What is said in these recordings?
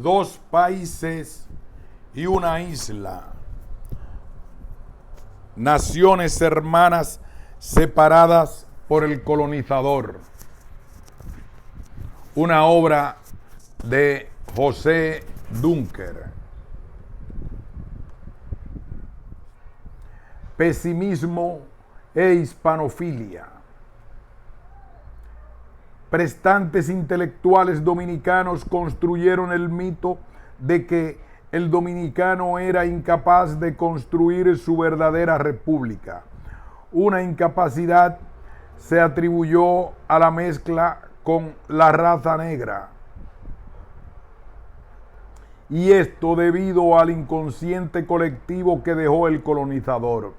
dos países y una isla, naciones hermanas separadas por el colonizador. Una obra de José Dunker. Pesimismo e hispanofilia. Prestantes intelectuales dominicanos construyeron el mito de que el dominicano era incapaz de construir su verdadera república. Una incapacidad se atribuyó a la mezcla con la raza negra. Y esto debido al inconsciente colectivo que dejó el colonizador.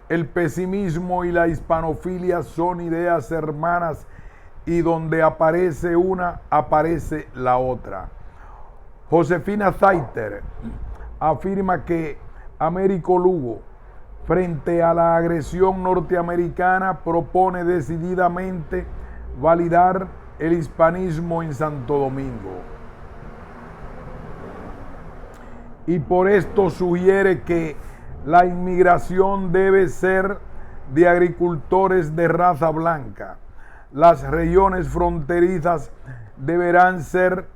El pesimismo y la hispanofilia son ideas hermanas y donde aparece una, aparece la otra. Josefina Zaiter afirma que Américo Lugo, frente a la agresión norteamericana, propone decididamente validar el hispanismo en Santo Domingo. Y por esto sugiere que la inmigración debe ser de agricultores de raza blanca. Las regiones fronterizas deberán ser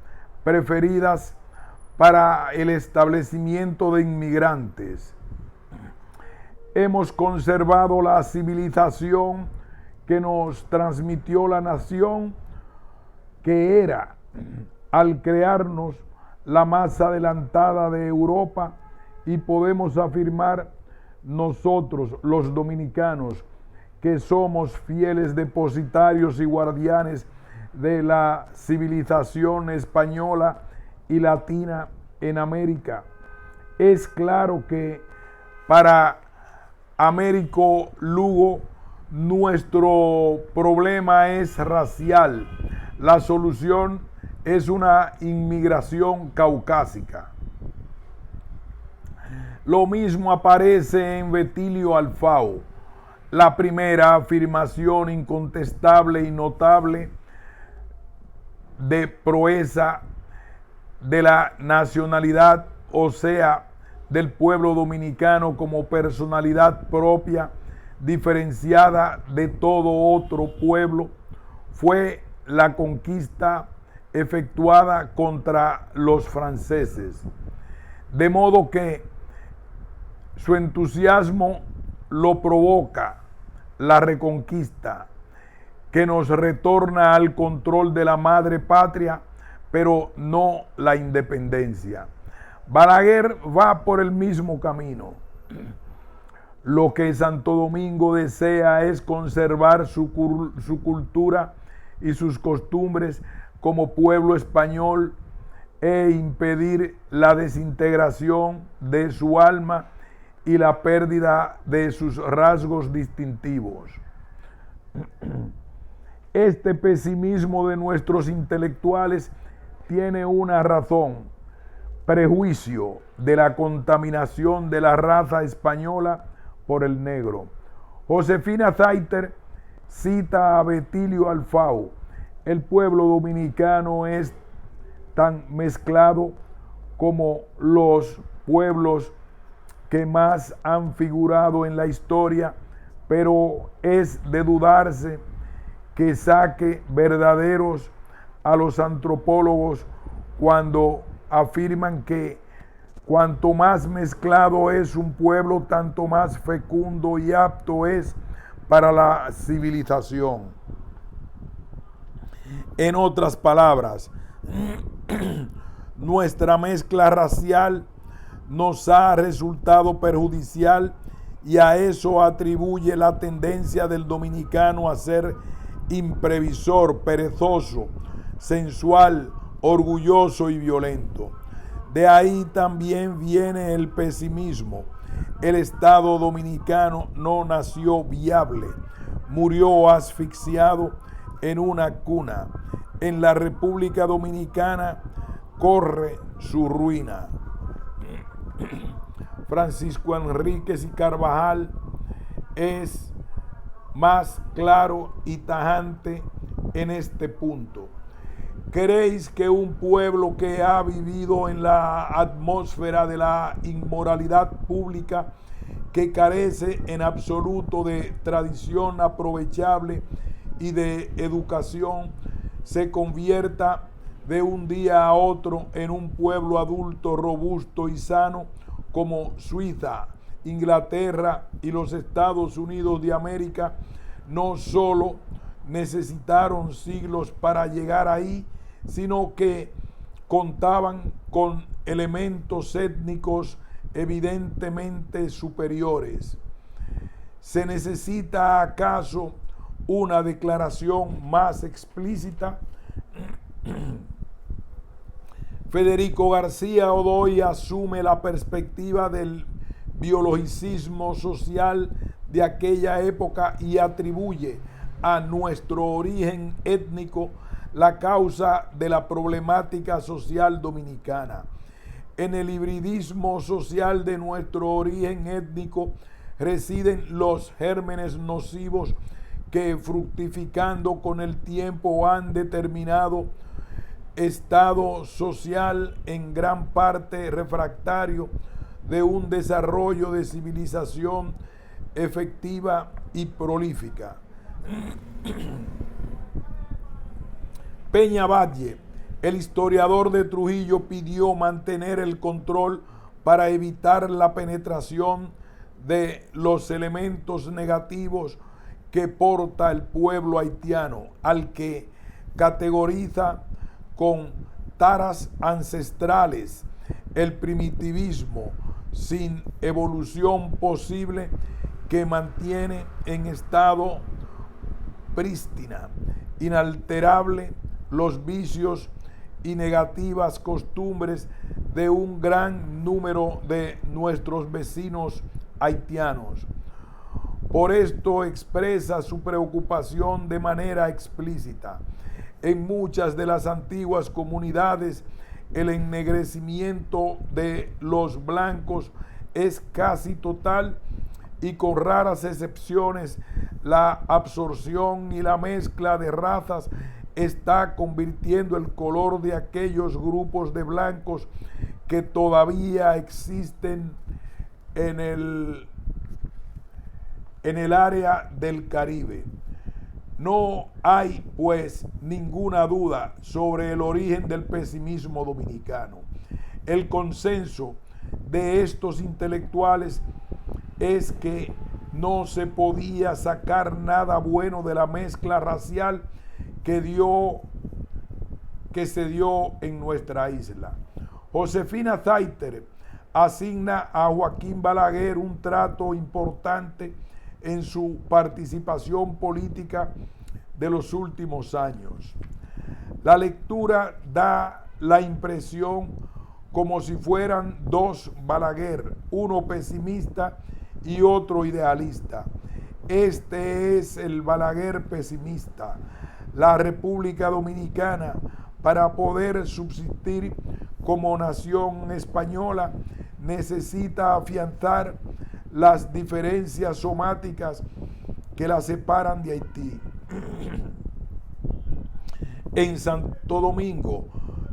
preferidas para el establecimiento de inmigrantes. Hemos conservado la civilización que nos transmitió la nación, que era, al crearnos, la más adelantada de Europa, y podemos afirmar nosotros, los dominicanos, que somos fieles depositarios y guardianes de la civilización española y latina en América. Es claro que para Américo Lugo nuestro problema es racial. La solución es una inmigración caucásica. Lo mismo aparece en Betilio Alfao. La primera afirmación incontestable y notable de proeza de la nacionalidad, o sea, del pueblo dominicano como personalidad propia, diferenciada de todo otro pueblo, fue la conquista efectuada contra los franceses. De modo que su entusiasmo lo provoca la reconquista, que nos retorna al control de la madre patria, pero no la independencia. Balaguer va por el mismo camino. Lo que Santo Domingo desea es conservar su cultura y sus costumbres como pueblo español e impedir la desintegración de su alma y la pérdida de sus rasgos distintivos. Este pesimismo de nuestros intelectuales tiene una razón: prejuicio de la contaminación de la raza española por el negro. Josefina Zaiter cita a Betilio Alfao: el pueblo dominicano es tan mezclado como los pueblos que más han figurado en la historia, pero es de dudarse que saque verdaderos a los antropólogos cuando afirman que cuanto más mezclado es un pueblo, tanto más fecundo y apto es para la civilización. En otras palabras, nuestra mezcla racial nos ha resultado perjudicial, y a eso atribuye la tendencia del dominicano a ser imprevisor, perezoso, sensual, orgulloso y violento. De ahí también viene el pesimismo. El Estado dominicano no nació viable, murió asfixiado en una cuna. En la República Dominicana corre su ruina. Francisco Enríquez y Carvajal es más claro y tajante en este punto. ¿Queréis que un pueblo que ha vivido en la atmósfera de la inmoralidad pública, que carece en absoluto de tradición aprovechable y de educación, se convierta de un día a otro en un pueblo adulto, robusto y sano como Suiza, Inglaterra y los Estados Unidos de América? No solo necesitaron siglos para llegar ahí, sino que contaban con elementos étnicos evidentemente superiores. ¿Se necesita acaso una declaración más explícita? Federico García Godoy asume la perspectiva del biologicismo social de aquella época y atribuye a nuestro origen étnico la causa de la problemática social dominicana. En el hibridismo social de nuestro origen étnico residen los gérmenes nocivos que, fructificando con el tiempo, han determinado estado social en gran parte refractario de un desarrollo de civilización efectiva y prolífica. Peña Valle, el historiador de Trujillo, pidió mantener el control para evitar la penetración de los elementos negativos que porta el pueblo haitiano, al que categoriza con taras ancestrales, el primitivismo sin evolución posible que mantiene en estado prístina, inalterable, los vicios y negativas costumbres de un gran número de nuestros vecinos haitianos. Por esto expresa su preocupación de manera explícita. En muchas de las antiguas comunidades, el ennegrecimiento de los blancos es casi total y, con raras excepciones, la absorción y la mezcla de razas está convirtiendo el color de aquellos grupos de blancos que todavía existen en el área del Caribe. No hay, pues, ninguna duda sobre el origen del pesimismo dominicano. El consenso de estos intelectuales es que no se podía sacar nada bueno de la mezcla racial que se dio en nuestra isla. Josefina Zaiter asigna a Joaquín Balaguer un trato importante en su participación política de los últimos años. La lectura da la impresión como si fueran dos Balaguer, uno pesimista y otro idealista. Este es el Balaguer pesimista. La República Dominicana, para poder subsistir como nación española, necesita afianzar las diferencias somáticas que la separan de Haití. En Santo Domingo,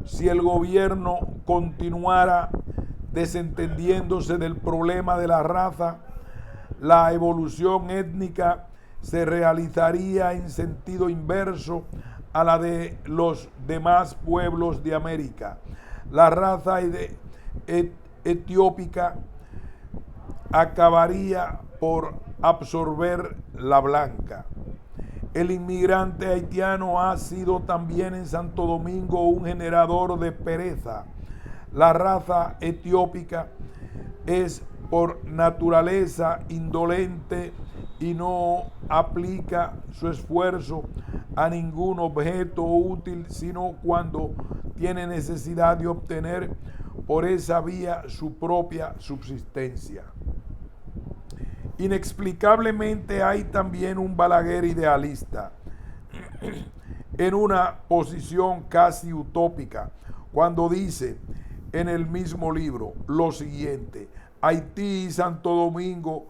si el gobierno continuara desentendiéndose del problema de la raza, la evolución étnica se realizaría en sentido inverso a la de los demás pueblos de América. La raza etiópica acabaría por absorber la blanca. El inmigrante haitiano ha sido también en Santo Domingo un generador de pereza. La raza etiópica es por naturaleza indolente y no aplica su esfuerzo a ningún objeto útil, sino cuando tiene necesidad de obtener por esa vía su propia subsistencia. Inexplicablemente hay también un Balaguer idealista, en una posición casi utópica, cuando dice en el mismo libro lo siguiente: Haití y Santo Domingo,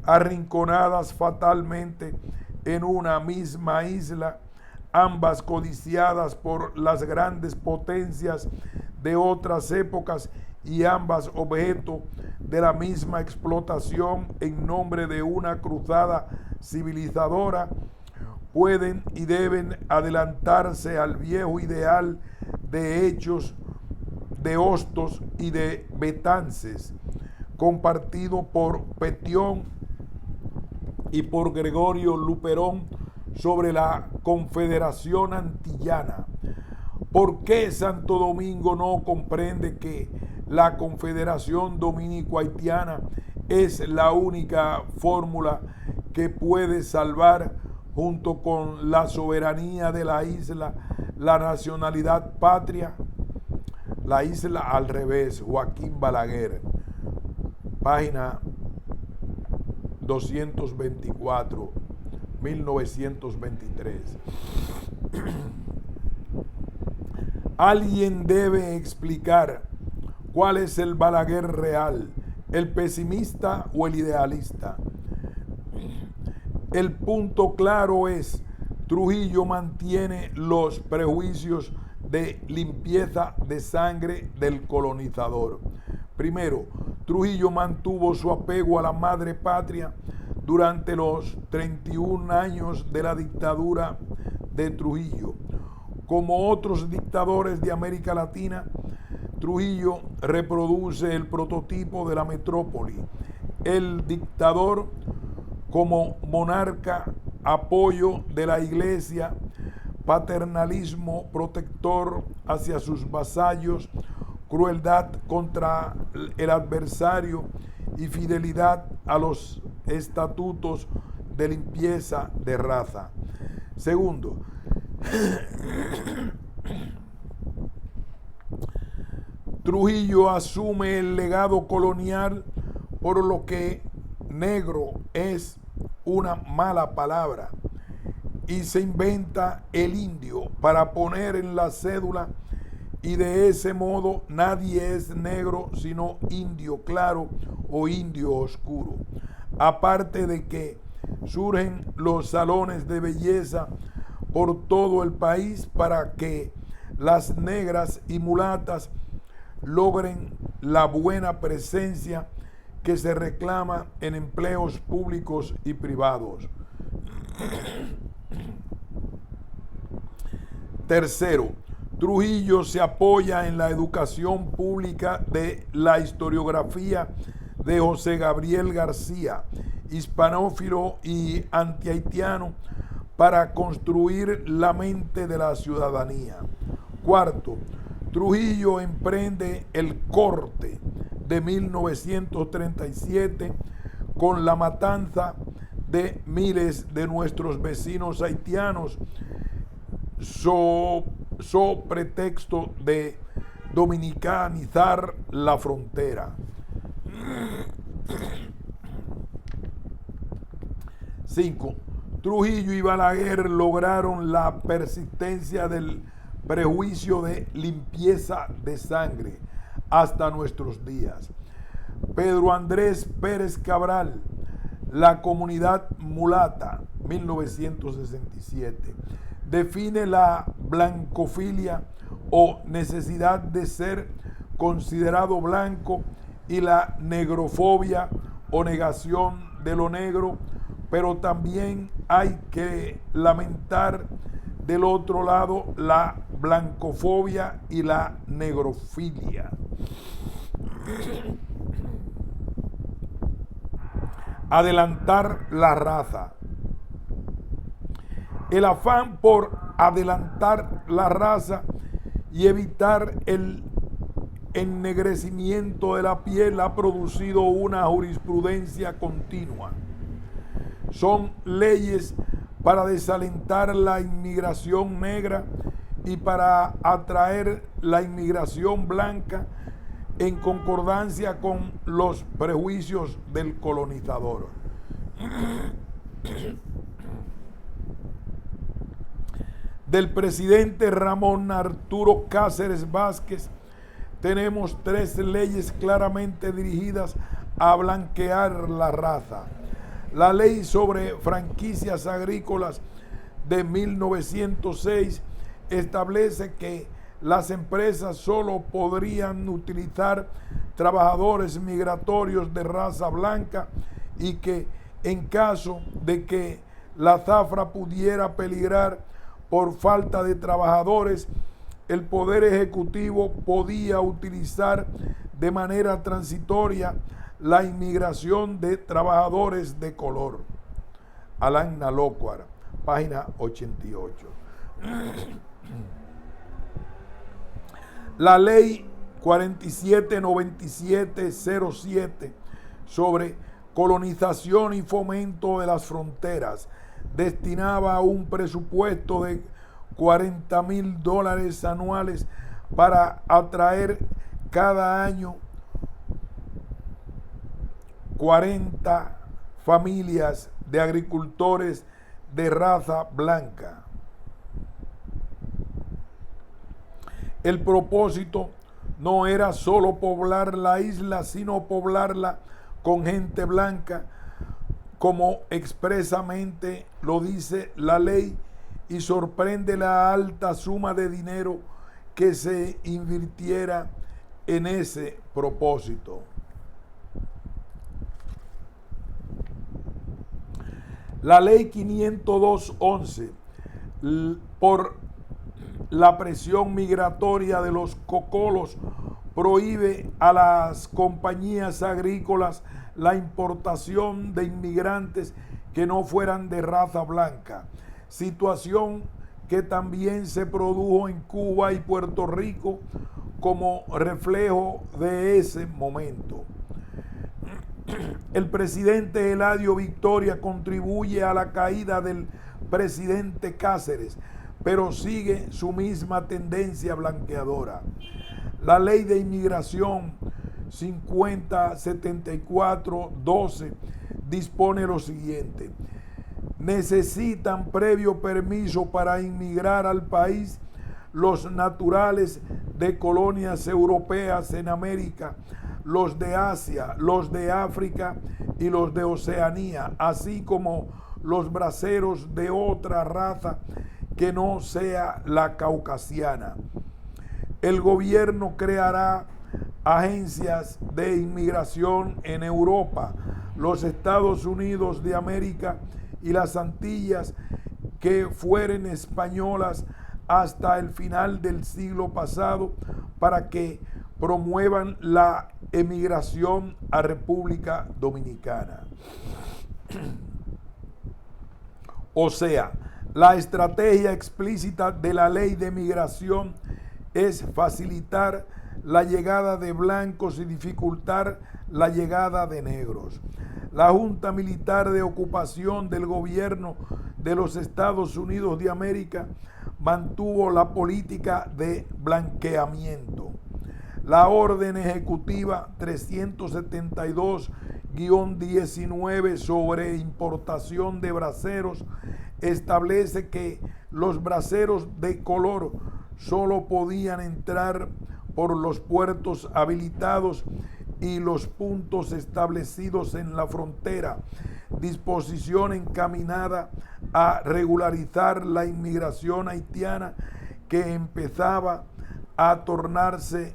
arrinconadas fatalmente en una misma isla, ambas codiciadas por las grandes potencias de otras épocas y ambas objeto de la misma explotación en nombre de una cruzada civilizadora, pueden y deben adelantarse al viejo ideal de Hechos, de Hostos y de Betances, compartido por Petión y por Gregorio Luperón sobre la Confederación Antillana. ¿Por qué Santo Domingo no comprende que la Confederación Dominico-Haitiana es la única fórmula que puede salvar, junto con la soberanía de la isla, la nacionalidad patria? La isla al revés, Joaquín Balaguer, página 224, 1923. Alguien debe explicar cuál es el Balaguer real, el pesimista o el idealista. El punto claro es: Trujillo mantiene los prejuicios de limpieza de sangre del colonizador. Primero, Trujillo mantuvo su apego a la madre patria durante los 31 años de la dictadura de Trujillo. Como otros dictadores de América Latina, Trujillo reproduce el prototipo de la metrópoli: el dictador como monarca, apoyo de la iglesia, paternalismo protector hacia sus vasallos, crueldad contra el adversario y fidelidad a los estatutos de limpieza de raza. Segundo, Trujillo asume el legado colonial, por lo que negro es una mala palabra, y se inventa el indio para poner en la cédula, y de ese modo nadie es negro sino indio claro o indio oscuro. Aparte de que surgen los salones de belleza por todo el país para que las negras y mulatas logren la buena presencia que se reclama en empleos públicos y privados. Tercero, Trujillo se apoya en la educación pública de la historiografía de José Gabriel García, hispanófilo y antihaitiano, para construir la mente de la ciudadanía. Cuarto, Trujillo emprende el corte de 1937 con la matanza de miles de nuestros vecinos haitianos, so pretexto de dominicanizar la frontera. 5. Trujillo y Balaguer lograron la persistencia del prejuicio de limpieza de sangre hasta nuestros días. Pedro Andrés Pérez Cabral, La comunidad mulata, 1967, define la blancofilia o necesidad de ser considerado blanco y la negrofobia o negación de lo negro, pero también hay que lamentar del otro lado la blancofobia y la negrofilia. Adelantar la raza. El afán por adelantar la raza y evitar el ennegrecimiento de la piel ha producido una jurisprudencia continua. Son leyes para desalentar la inmigración negra y para atraer la inmigración blanca en concordancia con los prejuicios del colonizador. Del presidente Ramón Arturo Cáceres Vázquez tenemos 3 leyes claramente dirigidas a blanquear la raza. La ley sobre franquicias agrícolas de 1906 establece que las empresas solo podrían utilizar trabajadores migratorios de raza blanca y que en caso de que la zafra pudiera peligrar por falta de trabajadores, el Poder Ejecutivo podía utilizar de manera transitoria la inmigración de trabajadores de color. Alan Naloquar, página 88. La ley 479707 sobre colonización y fomento de las fronteras destinaba un presupuesto de $40,000 anuales para atraer cada año 40 familias de agricultores de raza blanca. El propósito no era solo poblar la isla, sino poblarla con gente blanca, como expresamente lo dice la ley, y sorprende la alta suma de dinero que se invirtiera en ese propósito. La ley 502-11, por la presión migratoria de los cocolos, prohíbe a las compañías agrícolas la importación de inmigrantes que no fueran de raza blanca, situación que también se produjo en Cuba y Puerto Rico como reflejo de ese momento. El presidente Eladio Victoria contribuye a la caída del presidente Cáceres, pero sigue su misma tendencia blanqueadora. La ley de inmigración 5074-12 dispone lo siguiente: necesitan previo permiso para inmigrar al país los naturales de colonias europeas en América, los de Asia, los de África y los de Oceanía, así como los braceros de otra raza que no sea la caucasiana. El gobierno creará agencias de inmigración en Europa, los Estados Unidos de América y las Antillas que fueren españolas hasta el final del siglo pasado, para que promuevan la emigración a República Dominicana. O sea, la estrategia explícita de la ley de migración es facilitar la llegada de blancos y dificultar la llegada de negros. La Junta Militar de Ocupación del Gobierno de los Estados Unidos de América mantuvo la política de blanqueamiento. La Orden Ejecutiva 372-19 sobre importación de braceros establece que los braceros de color solo podían entrar por los puertos habilitados y los puntos establecidos en la frontera, disposición encaminada a regularizar la inmigración haitiana que empezaba a tornarse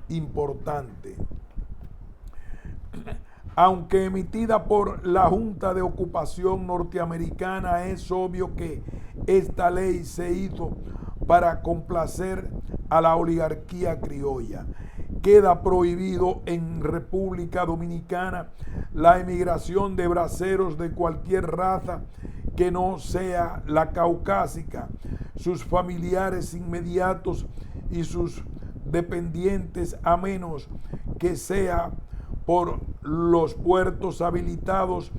importante. Aunque emitida por la Junta de Ocupación norteamericana, es obvio que esta ley se hizo para complacer a la oligarquía criolla. Queda prohibido en República Dominicana la emigración de braceros de cualquier raza que no sea la caucásica, sus familiares inmediatos y sus dependientes, a menos que sea por los puertos habilitados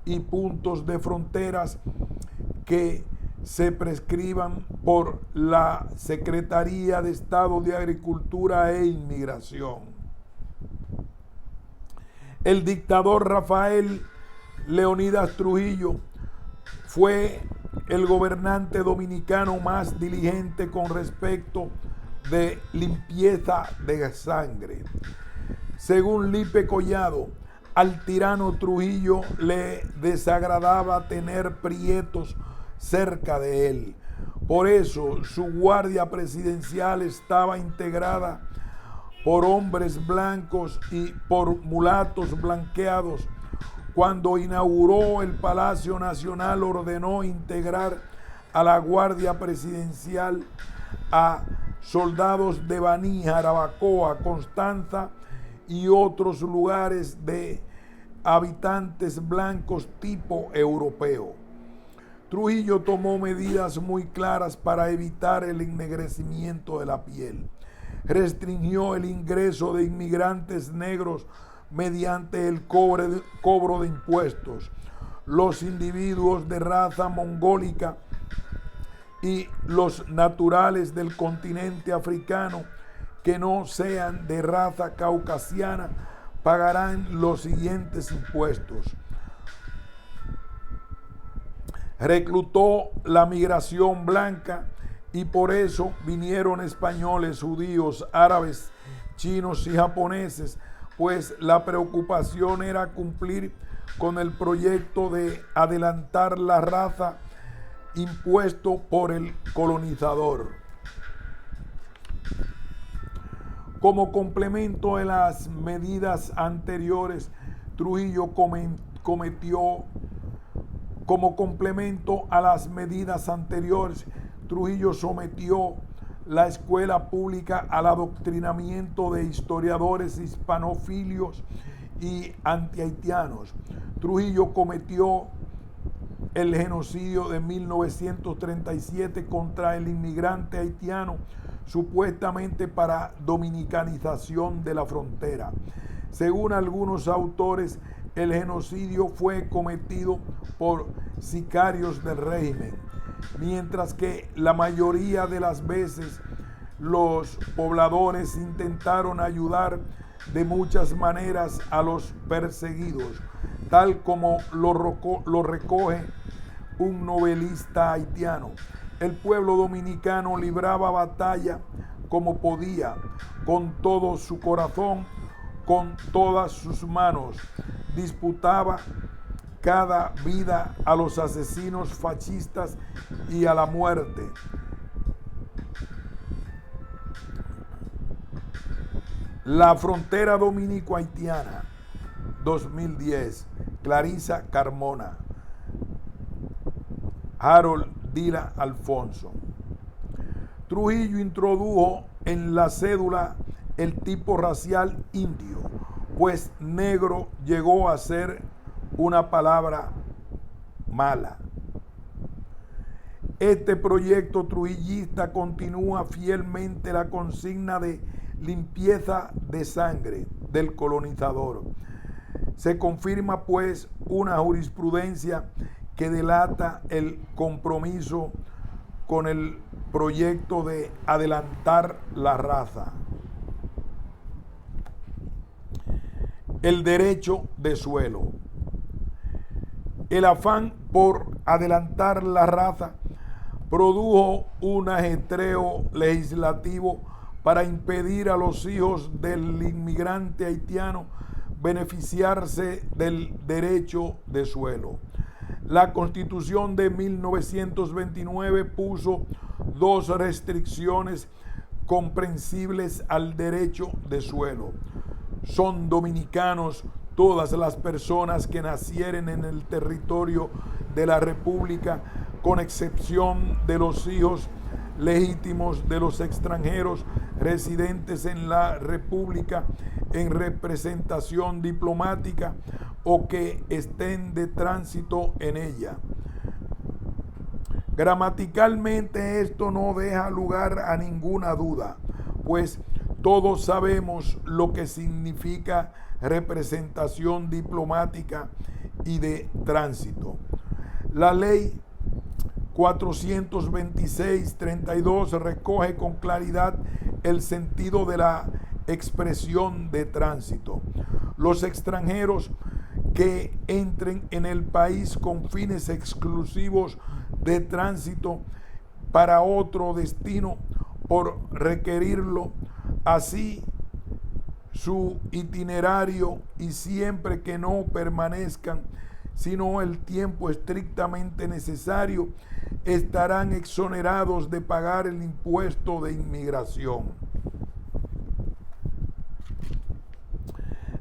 y puntos de fronteras que se prescriban por la Secretaría de Estado de Agricultura e Inmigración. El dictador Rafael Leónidas Trujillo fue el gobernante dominicano más diligente con respecto de limpieza de sangre. Según Lipe Collado, al tirano Trujillo le desagradaba tener prietos cerca de él. Por eso su guardia presidencial estaba integrada por hombres blancos y por mulatos blanqueados. Cuando inauguró el Palacio Nacional, ordenó integrar a la Guardia Presidencial a soldados de Baní, Jarabacoa, Constanza y otros lugares de habitantes blancos tipo europeo. Trujillo tomó medidas muy claras para evitar el ennegrecimiento de la piel. Restringió el ingreso de inmigrantes negros mediante el cobro de impuestos. Los individuos de raza mongólica y los naturales del continente africano que no sean de raza caucasiana pagarán los siguientes impuestos. Reclutó la migración blanca y por eso vinieron españoles, judíos, árabes, chinos y japoneses, pues la preocupación era cumplir con el proyecto de adelantar la raza impuesto por el colonizador. Como complemento de las medidas anteriores, Trujillo sometió la escuela pública al adoctrinamiento de historiadores hispanófilos y antihaitianos. Trujillo cometió el genocidio de 1937 contra el inmigrante haitiano, supuestamente para dominicanización de la frontera. Según algunos autores, el genocidio fue cometido por sicarios del régimen, mientras que la mayoría de las veces los pobladores intentaron ayudar de muchas maneras a los perseguidos, tal como lo recoge un novelista haitiano. El pueblo dominicano libraba batalla como podía, con todo su corazón, con todas sus manos. Disputaba cada vida a los asesinos fascistas y a la muerte. La frontera dominico-haitiana, 2010, Clarisa Carmona, Harold Dila Alfonso. Trujillo introdujo en la cédula el tipo racial indio, pues negro llegó a ser una palabra mala. Este proyecto trujillista continúa fielmente la consigna de limpieza de sangre del colonizador. Se confirma pues una jurisprudencia que delata el compromiso con el proyecto de adelantar la raza. El derecho de suelo. El afán por adelantar la raza produjo un ajetreo legislativo para impedir a los hijos del inmigrante haitiano beneficiarse del derecho de suelo. La Constitución de 1929 puso dos restricciones comprensibles al derecho de suelo. Son dominicanos todas las personas que nacieren en el territorio de la República, con excepción de los hijos legítimos de los extranjeros residentes en la República en representación diplomática o que estén de tránsito en ella. Gramaticalmente esto no deja lugar a ninguna duda, pues todos sabemos lo que significa representación diplomática y de tránsito. La ley 426-32 recoge con claridad el sentido de la expresión de tránsito. Los extranjeros que entren en el país con fines exclusivos de tránsito para otro destino por requerirlo, así su itinerario, y siempre que no permanezcan sino el tiempo estrictamente necesario, estarán exonerados de pagar el impuesto de inmigración.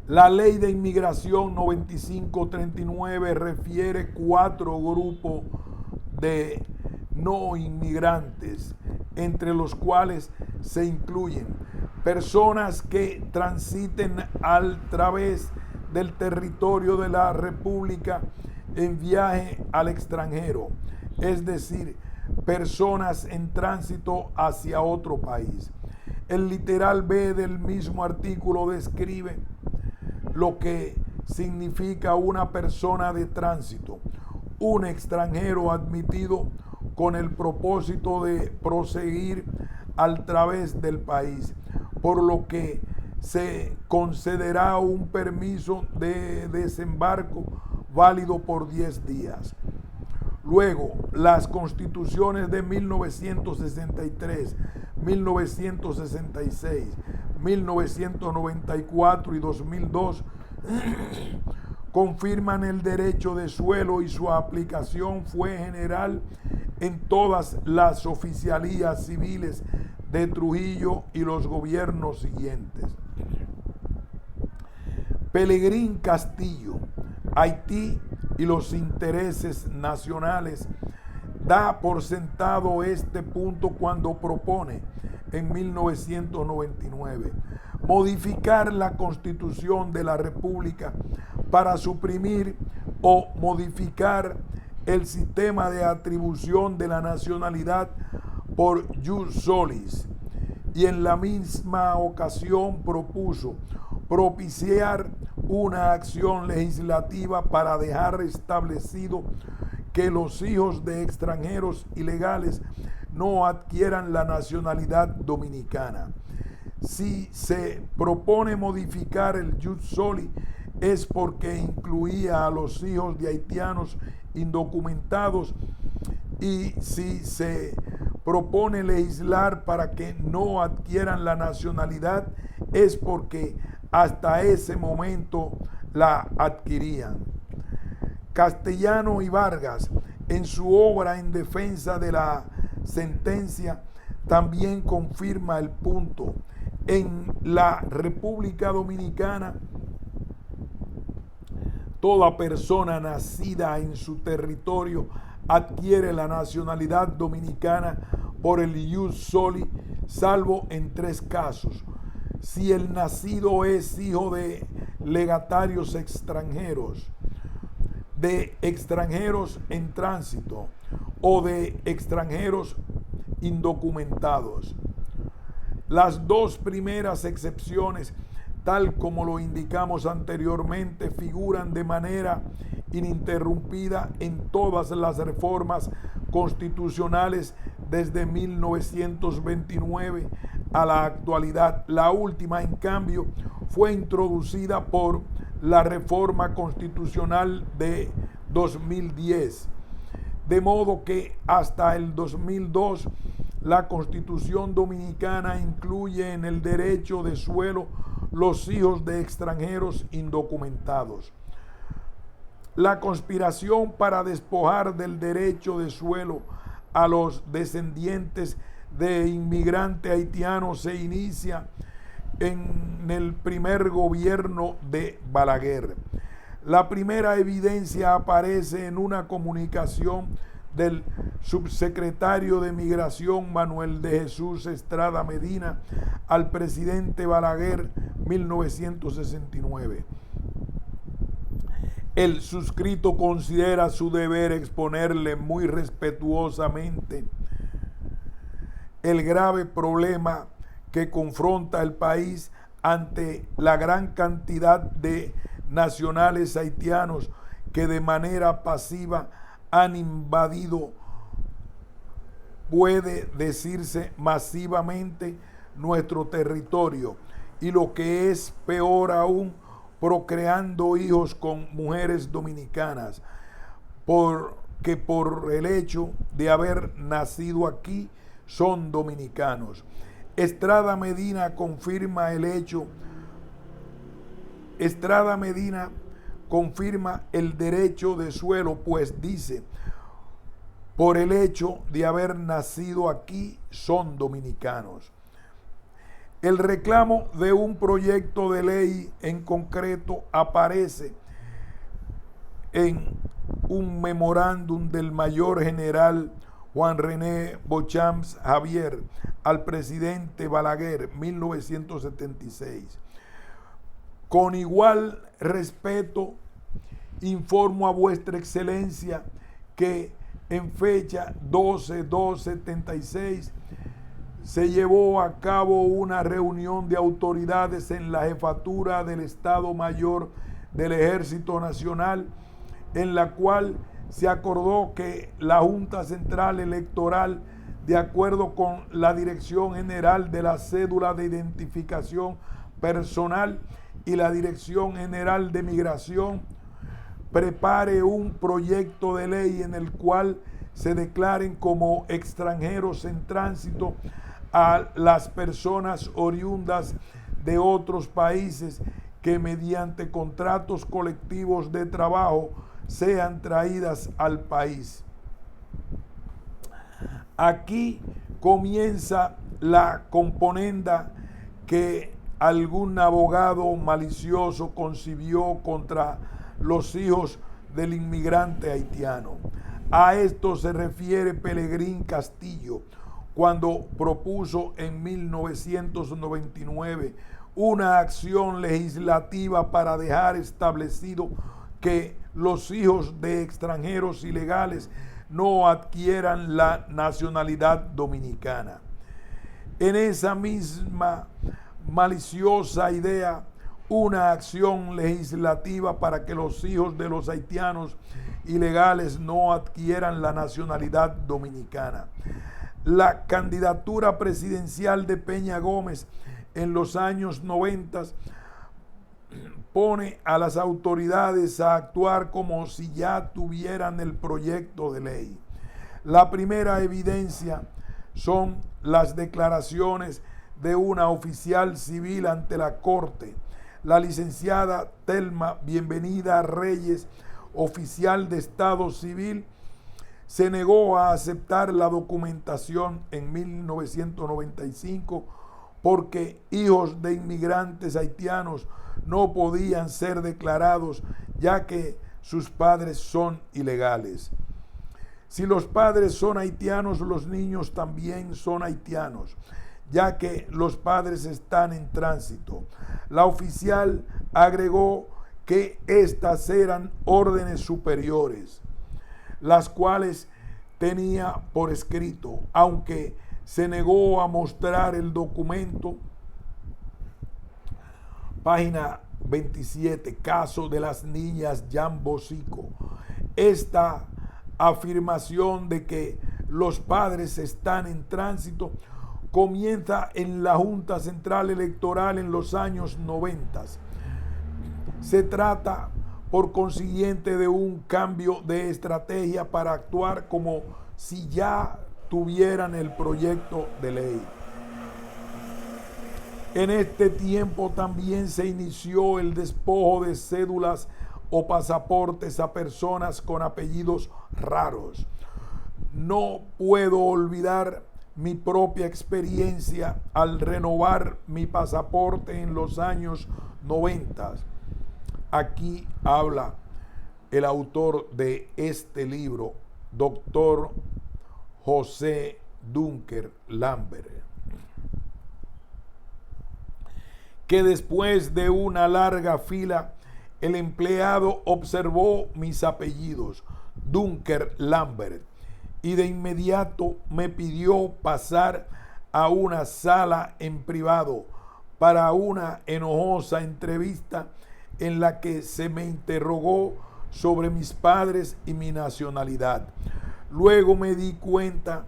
La ley de inmigración 9539 refiere 4 grupos de no inmigrantes, entre los cuales se incluyen personas que transiten a través del territorio de la República en viaje al extranjero, es decir, personas en tránsito hacia otro país. El literal B del mismo artículo describe lo que significa una persona de tránsito: un extranjero admitido con el propósito de proseguir al través del país, por lo que se concederá un permiso de desembarco válido por 10 días. Luego, las constituciones de 1963, 1966, 1994 y 2002 confirman el derecho de suelo, y su aplicación fue general en todas las oficialías civiles de Trujillo y los gobiernos siguientes. Pelegrín Castillo, Haití y los intereses nacionales, da por sentado este punto cuando propone en 1999 modificar la Constitución de la República para suprimir o modificar el sistema de atribución de la nacionalidad por jus solis, y en la misma ocasión propuso propiciar una acción legislativa para dejar establecido que los hijos de extranjeros ilegales no adquieran la nacionalidad dominicana. Si se propone modificar el jus soli, es porque incluía a los hijos de haitianos indocumentados, y si se propone legislar para que no adquieran la nacionalidad, es porque hasta ese momento la adquirían. Castellano y Vargas, en su obra en defensa de la sentencia, también confirma el punto. En la República Dominicana, toda persona nacida en su territorio adquiere la nacionalidad dominicana por el jus soli, salvo en 3 casos: si el nacido es hijo de legatarios extranjeros, de extranjeros en tránsito o de extranjeros indocumentados. Las 2 primeras excepciones, tal como lo indicamos anteriormente, figuran de manera ininterrumpida en todas las reformas constitucionales desde 1929 a la actualidad. La última, en cambio, fue introducida por la reforma constitucional de 2010, de modo que hasta el 2002 la Constitución dominicana incluye en el derecho de suelo los hijos de extranjeros indocumentados. La conspiración para despojar del derecho de suelo a los descendientes de inmigrantes haitianos se inicia en el primer gobierno de Balaguer. La primera evidencia aparece en una comunicación del subsecretario de Migración Manuel de Jesús Estrada Medina al presidente Balaguer, 1969. El suscrito considera su deber exponerle muy respetuosamente el grave problema que confronta el país ante la gran cantidad de nacionales haitianos que de manera pasiva han invadido, puede decirse masivamente, nuestro territorio, y lo que es peor aún, procreando hijos con mujeres dominicanas, porque por el hecho de haber nacido aquí son dominicanos. Estrada Medina confirma el hecho. Estrada Medina confirma el derecho de suelo, pues dice: por el hecho de haber nacido aquí son dominicanos. El reclamo de un proyecto de ley en concreto aparece en un memorándum del mayor general Juan René Beauchamp Javier al presidente Balaguer, 1976. Con igual respeto, informo a vuestra excelencia que en fecha 12/2/76 se llevó a cabo una reunión de autoridades en la jefatura del Estado Mayor del Ejército Nacional, en la cual se acordó que la Junta Central Electoral, de acuerdo con la Dirección General de la Cédula de Identificación Personal y la Dirección General de Migración, prepare un proyecto de ley en el cual se declaren como extranjeros en tránsito a las personas oriundas de otros países que mediante contratos colectivos de trabajo sean traídas al país. Aquí comienza la componenda que algún abogado malicioso concibió contra los hijos del inmigrante haitiano. A esto se refiere Pelegrín Castillo cuando propuso en 1999 una acción legislativa para dejar establecido que los hijos de extranjeros ilegales no adquieran la nacionalidad dominicana. En esa misma maliciosa idea, una acción legislativa para que los hijos de los haitianos ilegales no adquieran la nacionalidad dominicana. La candidatura presidencial de Peña Gómez en los años 90 pone a las autoridades a actuar como si ya tuvieran el proyecto de ley. La primera evidencia son las declaraciones de una oficial civil ante la Corte, la licenciada Telma Bienvenida Reyes, oficial de Estado Civil. Se negó a aceptar la documentación en 1995 porque hijos de inmigrantes haitianos no podían ser declarados ya que sus padres son ilegales. Si los padres son haitianos, los niños también son haitianos, ya que los padres están en tránsito. La oficial agregó que estas eran órdenes superiores, las cuales tenía por escrito, aunque se negó a mostrar el documento. Página 27, caso de las niñas Jan Bosico. Esta afirmación de que los padres están en tránsito comienza en la Junta Central Electoral en los años 90. Se trata, por consiguiente, de un cambio de estrategia para actuar como si ya tuvieran el proyecto de ley. En este tiempo también se inició el despojo de cédulas o pasaportes a personas con apellidos raros. No puedo olvidar mi propia experiencia al renovar mi pasaporte en los años 90. Aquí habla el autor de este libro, doctor José Dunker Lambert, que después de una larga fila, el empleado observó mis apellidos, Dunker Lambert, y de inmediato me pidió pasar a una sala en privado para una enojosa entrevista en la que se me interrogó sobre mis padres y mi nacionalidad. Luego me di cuenta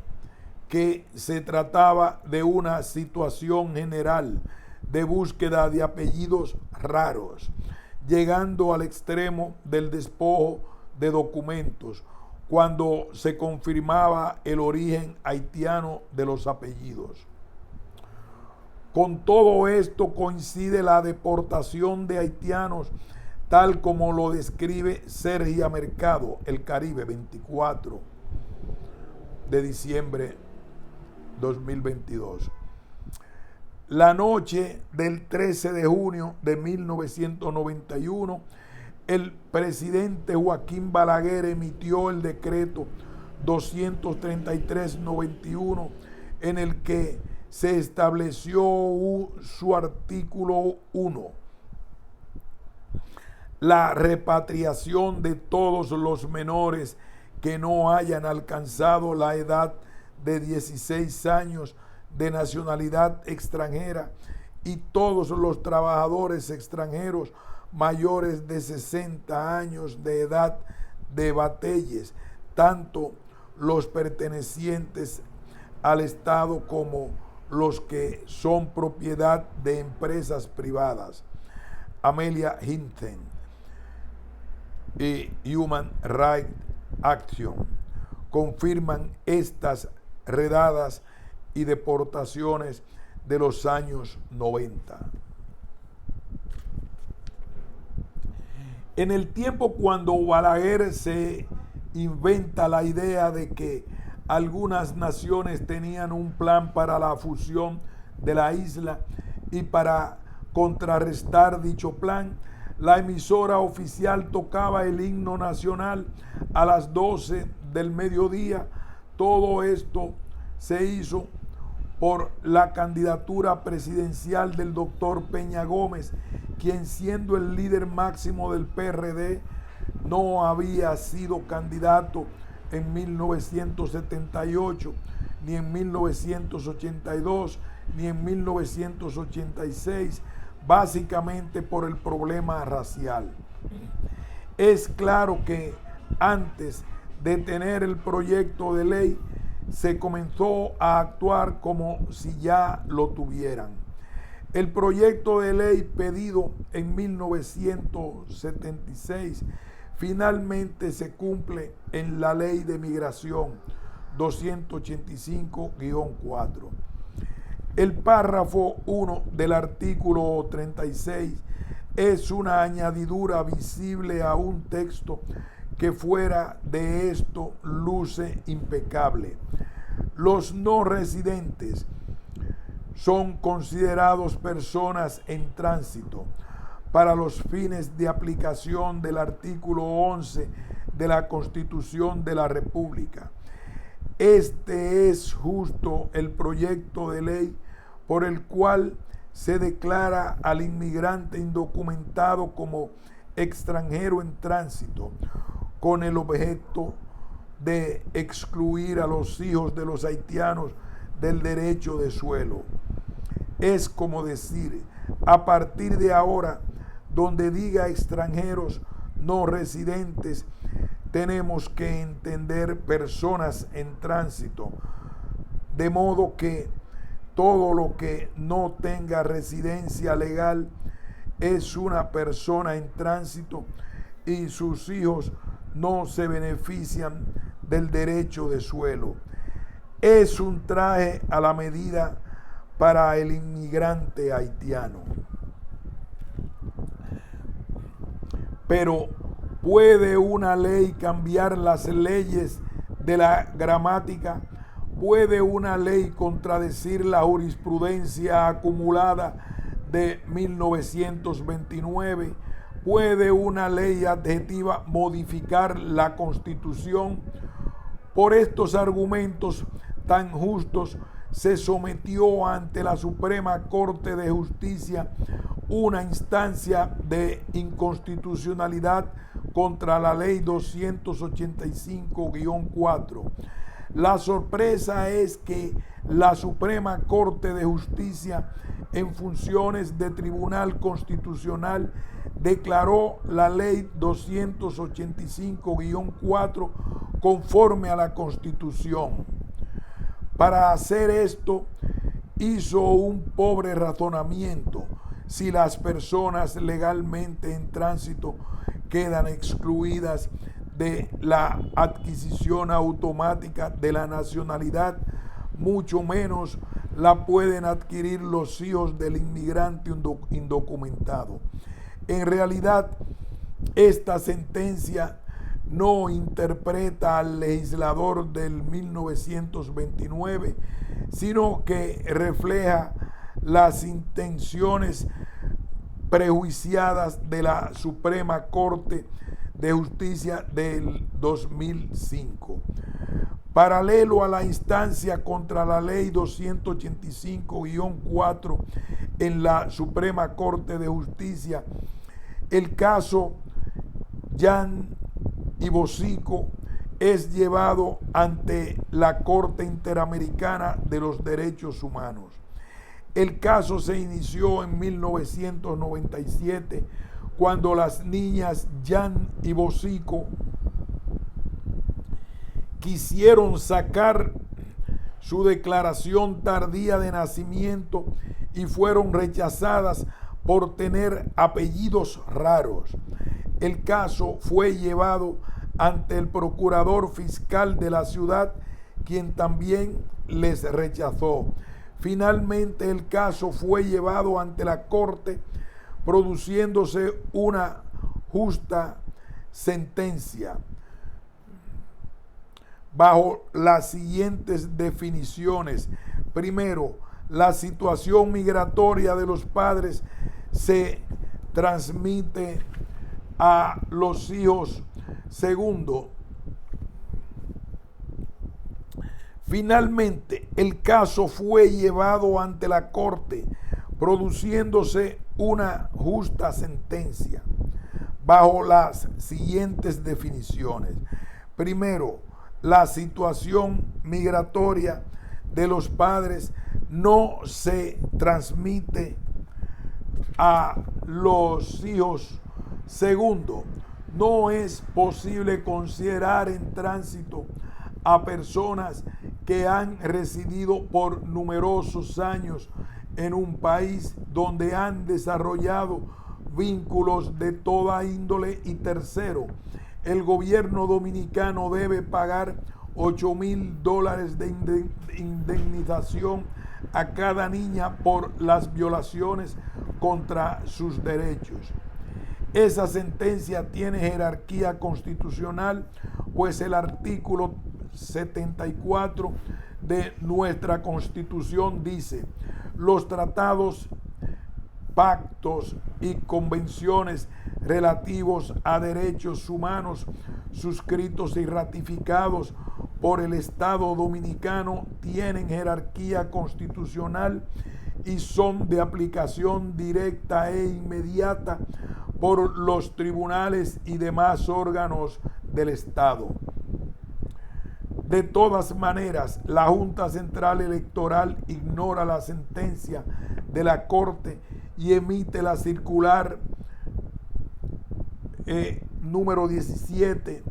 que se trataba de una situación general de búsqueda de apellidos raros, llegando al extremo del despojo de documentos, cuando se confirmaba el origen haitiano de los apellidos. Con todo esto coincide la deportación de haitianos, tal como lo describe Sergia Mercado, El Caribe 24. de diciembre 2022. La noche del 13 de junio de 1991, el presidente Joaquín Balaguer emitió el decreto 233-91, en el que se estableció su artículo 1. La repatriación de todos los menores que no hayan alcanzado la edad de 16 años de nacionalidad extranjera y todos los trabajadores extranjeros mayores de 60 años de edad de batelles, tanto los pertenecientes al Estado como los que son propiedad de empresas privadas. Amelia Hinton y Human Rights Action confirman estas redadas y deportaciones de los años 90. En el tiempo cuando Balaguer se inventa la idea de que algunas naciones tenían un plan para la fusión de la isla y para contrarrestar dicho plan, la emisora oficial tocaba el himno nacional a las 12 del mediodía. Todo esto se hizo por la candidatura presidencial del doctor Peña Gómez, quien siendo el líder máximo del PRD no había sido candidato en 1978, ni en 1982, ni en 1986, básicamente por el problema racial. Es claro que antes de tener el proyecto de ley, se comenzó a actuar como si ya lo tuvieran. El proyecto de ley pedido en 1976 finalmente se cumple en la Ley de Migración 285-4. El párrafo 1 del artículo 36 es una añadidura visible a un texto que fuera de esto luce impecable. Los no residentes son considerados personas en tránsito para los fines de aplicación del artículo 11 de la Constitución de la República. Este es justo el proyecto de ley por el cual se declara al inmigrante indocumentado como extranjero en tránsito, con el objeto de excluir a los hijos de los haitianos del derecho de suelo. Es como decir, a partir de ahora, donde diga extranjeros no residentes, tenemos que entender personas en tránsito, de modo que todo lo que no tenga residencia legal es una persona en tránsito y sus hijos no se benefician del derecho de suelo. Es un traje a la medida para el inmigrante haitiano. Pero ¿puede una ley cambiar las leyes de la gramática? ¿Puede una ley contradecir la jurisprudencia acumulada de 1929? ¿Puede una ley adjetiva modificar la Constitución? Por estos argumentos tan justos, se sometió ante la Suprema Corte de Justicia una instancia de inconstitucionalidad contra la Ley 285-4. La sorpresa es que la Suprema Corte de Justicia, en funciones de Tribunal Constitucional, declaró la Ley 285-4 conforme a la Constitución. Para hacer esto, hizo un pobre razonamiento. Si las personas legalmente en tránsito quedan excluidas de la adquisición automática de la nacionalidad, mucho menos la pueden adquirir los hijos del inmigrante indocumentado. En realidad, esta sentencia no interpreta al legislador del 1929, sino que refleja las intenciones prejuiciadas de la Suprema Corte de Justicia del 2005. Paralelo a la instancia contra la Ley 285-4 en la Suprema Corte de Justicia, el caso Jan y Bosico es llevado ante la Corte Interamericana de los Derechos Humanos. El caso se inició en 1997, cuando las niñas Jan y Bosico quisieron sacar su declaración tardía de nacimiento y fueron rechazadas por tener apellidos raros. El caso fue llevado ante el procurador fiscal de la ciudad, quien también les rechazó. Finalmente el caso fue llevado ante la corte, produciéndose una justa sentencia bajo las siguientes definiciones. Primero, la situación migratoria de los padres se transmite a los hijos. Segundo, finalmente el caso fue llevado ante la corte, produciéndose una justa sentencia bajo las siguientes definiciones. Primero, la situación migratoria de los padres no se transmite a los hijos. Segundo, no es posible considerar en tránsito a personas que han residido por numerosos años en un país donde han desarrollado vínculos de toda índole. Y tercero, el gobierno dominicano debe pagar $8,000 de indemnización a cada niña por las violaciones contra sus derechos. Esa sentencia tiene jerarquía constitucional, pues el artículo 74 de nuestra Constitución dice: los tratados, pactos y convenciones relativos a derechos humanos suscritos y ratificados por el Estado dominicano tienen jerarquía constitucional y son de aplicación directa e inmediata por los tribunales y demás órganos del Estado. De todas maneras, la Junta Central Electoral ignora la sentencia de la Corte y emite la circular número 17,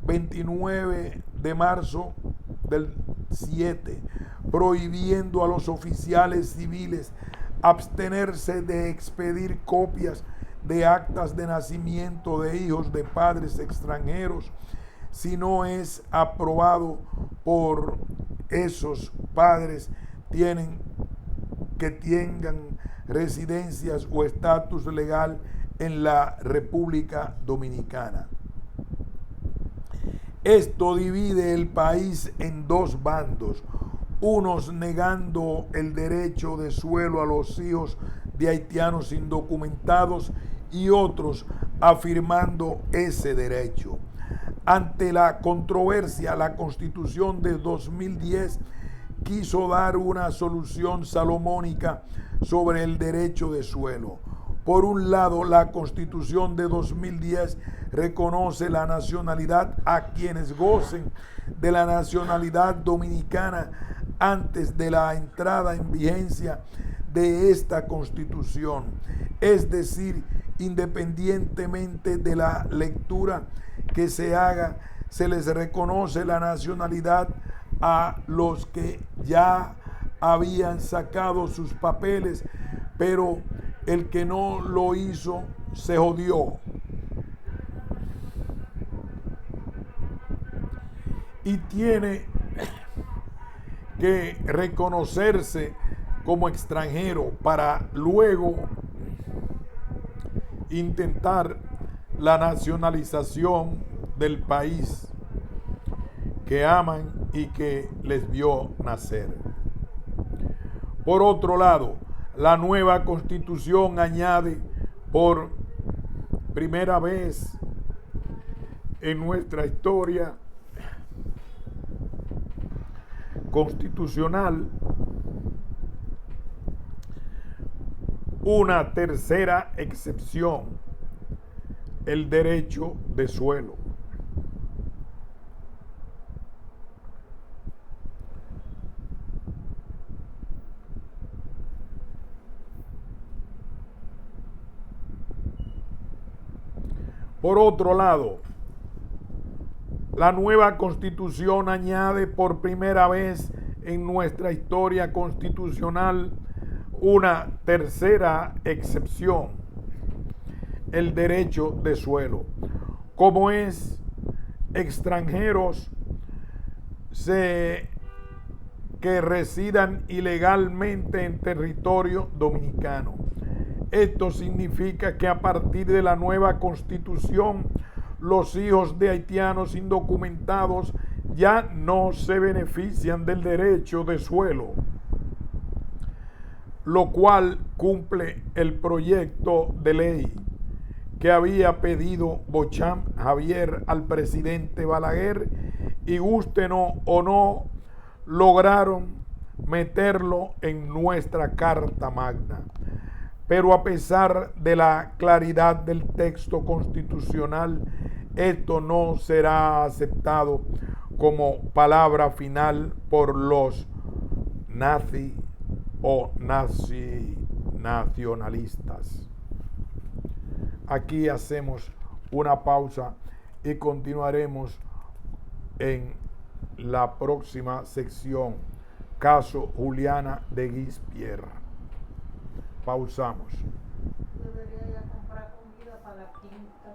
29 de marzo del 7, prohibiendo a los oficiales civiles abstenerse de expedir copias de actas de nacimiento de hijos de padres extranjeros si no es aprobado por esos padres que tengan residencias o estatus legal en la República Dominicana. Esto divide el país en dos bandos, unos negando el derecho de suelo a los hijos de haitianos indocumentados y otros afirmando ese derecho. Ante la controversia, la Constitución de 2010 quiso dar una solución salomónica sobre el derecho de suelo. Por un lado, la Constitución de 2010 reconoce la nacionalidad a quienes gocen de la nacionalidad dominicana antes de la entrada en vigencia de esta Constitución, es decir, independientemente de la lectura que se haga, se les reconoce la nacionalidad a los que ya habían sacado sus papeles, pero el que no lo hizo se jodió. Y tiene que reconocerse como extranjero para luego intentar la nacionalización del país que aman y que les vio nacer. Por otro lado, la nueva Constitución añade por primera vez en nuestra historia constitucional una tercera excepción, el derecho de suelo. Por otro lado, la nueva Constitución añade por primera vez en nuestra historia constitucional una tercera excepción, el derecho de suelo. Como es extranjeros que residan ilegalmente en territorio dominicano. Esto significa que a partir de la nueva Constitución, los hijos de haitianos indocumentados ya no se benefician del derecho de suelo, lo cual cumple el proyecto de ley que había pedido Beauchamp Javier al presidente Balaguer y gusten o no, lograron meterlo en nuestra Carta Magna. Pero a pesar de la claridad del texto constitucional, esto no será aceptado como palabra final por los nazis o nacionalistas. Aquí hacemos una pausa y continuaremos en la próxima sección, caso Juliana de Guispierre. Pausamos. Debería ir a comprar comida para la quinta.